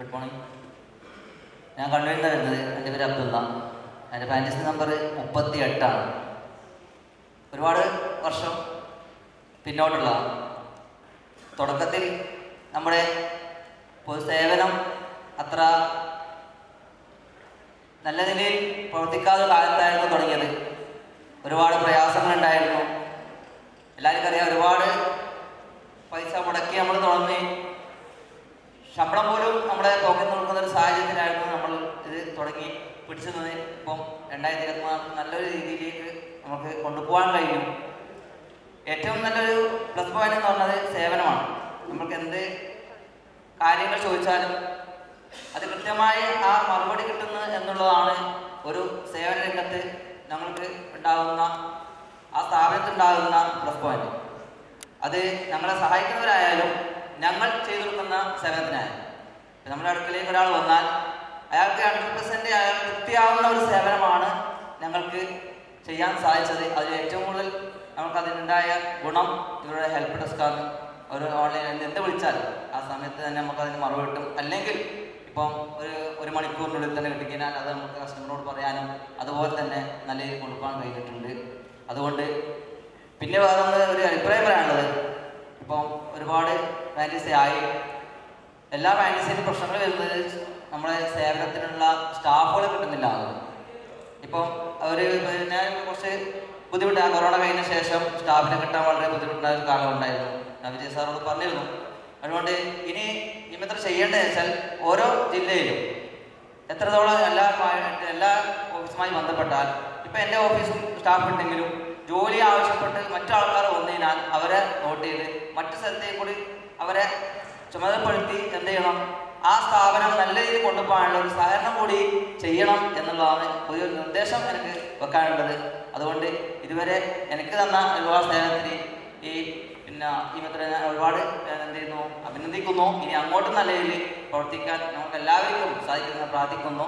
Good morning. ഞാൻ കണ്ണൂരിൽ നിന്ന് വരുന്നത്. എൻ്റെ പേര് അബ്ദുള്ള. എൻ്റെ ഫാൻറ്റസി നമ്പർ 38 ഒരുപാട് വർഷം പിന്നോട്ടുള്ള തുടക്കത്തിൽ നമ്മുടെ പൊതുസേവനം അത്ര നല്ല നിലയിൽ പ്രവർത്തിക്കാത്ത കാലത്തായിരുന്നു തുടങ്ങിയത്. ഒരുപാട് പ്രയാസങ്ങളുണ്ടായിരുന്നു. എല്ലാവർക്കും അറിയാം, ഒരുപാട് പൈസ മുടക്കി നമ്മൾ തുടങ്ങി. ശമ്പളം പോലും നമ്മുടെ പോക്കറ്റിൽ നിൽക്കുന്ന ഒരു സാഹചര്യത്തിലായിരുന്നു നമ്മൾ ഇത് തുടങ്ങി പിടിച്ചു നിന്ന്. ഇപ്പം 2024 നല്ലൊരു രീതിയിലേക്ക് നമുക്ക് കൊണ്ടുപോകാൻ കഴിയും. ഏറ്റവും നല്ലൊരു പ്ലസ് പോയിന്റ് എന്ന് പറഞ്ഞത് സേവനമാണ്. നമുക്ക് എന്ത് കാര്യങ്ങൾ ചോദിച്ചാലും അത് കൃത്യമായി ആ മറുപടി കിട്ടുന്നു എന്നുള്ളതാണ് ഒരു സേവന രംഗത്ത് ഞങ്ങൾക്ക് ഉണ്ടാകുന്ന, ആ സ്ഥാപനത്തിലുണ്ടാകുന്ന പ്ലസ് പോയിന്റ്. അത് ഞങ്ങളെ സഹായിക്കുന്നവരായാലും ഞങ്ങൾ ചെയ്തു കൊടുക്കുന്ന സേവനത്തിനായാലും. നമ്മുടെ അടുക്കലേക്ക് ഒരാൾ വന്നാൽ അയാൾക്ക് 100% അയാൾ തൃപ്തിയാവുന്ന ഒരു സേവനമാണ് ഞങ്ങൾക്ക് ചെയ്യാൻ സാധിച്ചത്. അതിൽ ഏറ്റവും കൂടുതൽ നമുക്ക് അതിനുണ്ടായ ഗുണം ഇവരുടെ ഹെൽപ്പ് ഡെസ്കാണ്. ഒരു ഓൺലൈനിൽ എന്ത് വിളിച്ചാലും ആ സമയത്ത് തന്നെ നമുക്ക് അതിന് മറുപടി കിട്ടും. അല്ലെങ്കിൽ ഇപ്പം ഒരു മണിക്കൂറിനുള്ളിൽ തന്നെ കിട്ടിക്കഴിഞ്ഞാൽ അത് നമുക്ക് കസ്റ്റമറോട് പറയാനും അതുപോലെ തന്നെ നല്ല രീതിയിൽ കൊടുക്കാൻ കഴിഞ്ഞിട്ടുണ്ട്. അതുകൊണ്ട് പിന്നെ വേറെ ഒരു അഭിപ്രായം പറയാനുള്ളത്, ഇപ്പം ഒരുപാട് ഫാൻറ്റസി ആയി. എല്ലാ ഫാൻറ്റസിയിലും പ്രശ്നങ്ങൾ വരുന്നത് നമ്മുടെ സേവനത്തിനുള്ള സ്റ്റാഫുകൾ കിട്ടുന്നില്ല. ഇപ്പം പിന്നെ കുറച്ച് ബുദ്ധിമുട്ടാണ്. കൊറോണ കഴിഞ്ഞ ശേഷം സ്റ്റാഫിനെ കിട്ടാൻ വളരെ ബുദ്ധിമുട്ടുണ്ടായ ഒരു കാലം ഉണ്ടായിരുന്നു. ഞാൻ വിജയ് സാറോട് പറഞ്ഞിരുന്നു. അതുകൊണ്ട് ഇനി എത്ര ചെയ്യേണ്ടതെന്ന് വെച്ചാൽ ഓരോ ജില്ലയിലും എത്രത്തോളം എല്ലാ ഓഫീസുമായി ബന്ധപ്പെട്ടാൽ, ഇപ്പം എൻ്റെ ഓഫീസും സ്റ്റാഫ് ഉണ്ടെങ്കിലും ജോലി ആവശ്യപ്പെട്ട് മറ്റാൾക്കാർ വന്നതിനാൽ അവരെ നോട്ട് ചെയ്ത് മറ്റു സ്ഥലത്തേക്ക് കൂടി അവരെ ചുമതലപ്പെടുത്തി എന്ത് ചെയ്യണം, ആ സ്ഥാപനം നല്ല രീതിയിൽ കൊണ്ടുപോകാനുള്ള ഒരു സഹകരണം കൂടി ചെയ്യണം എന്നുള്ളതാണ് ഒരു നിർദ്ദേശം എനിക്ക് വെക്കാനുള്ളത്. അതുകൊണ്ട് ഇതുവരെ എനിക്ക് തന്ന ഒരുപാട് സേവനത്തിന് ഈ മെത്ര ഞാൻ ഒരുപാട് എന്ത് ചെയ്യുന്നു, അഭിനന്ദിക്കുന്നു. ഇനി അങ്ങോട്ടും നല്ല രീതിയിൽ പ്രവർത്തിക്കാൻ നമുക്ക് എല്ലാവർക്കും സാധിക്കുന്ന പ്രാർത്ഥിക്കുന്നു.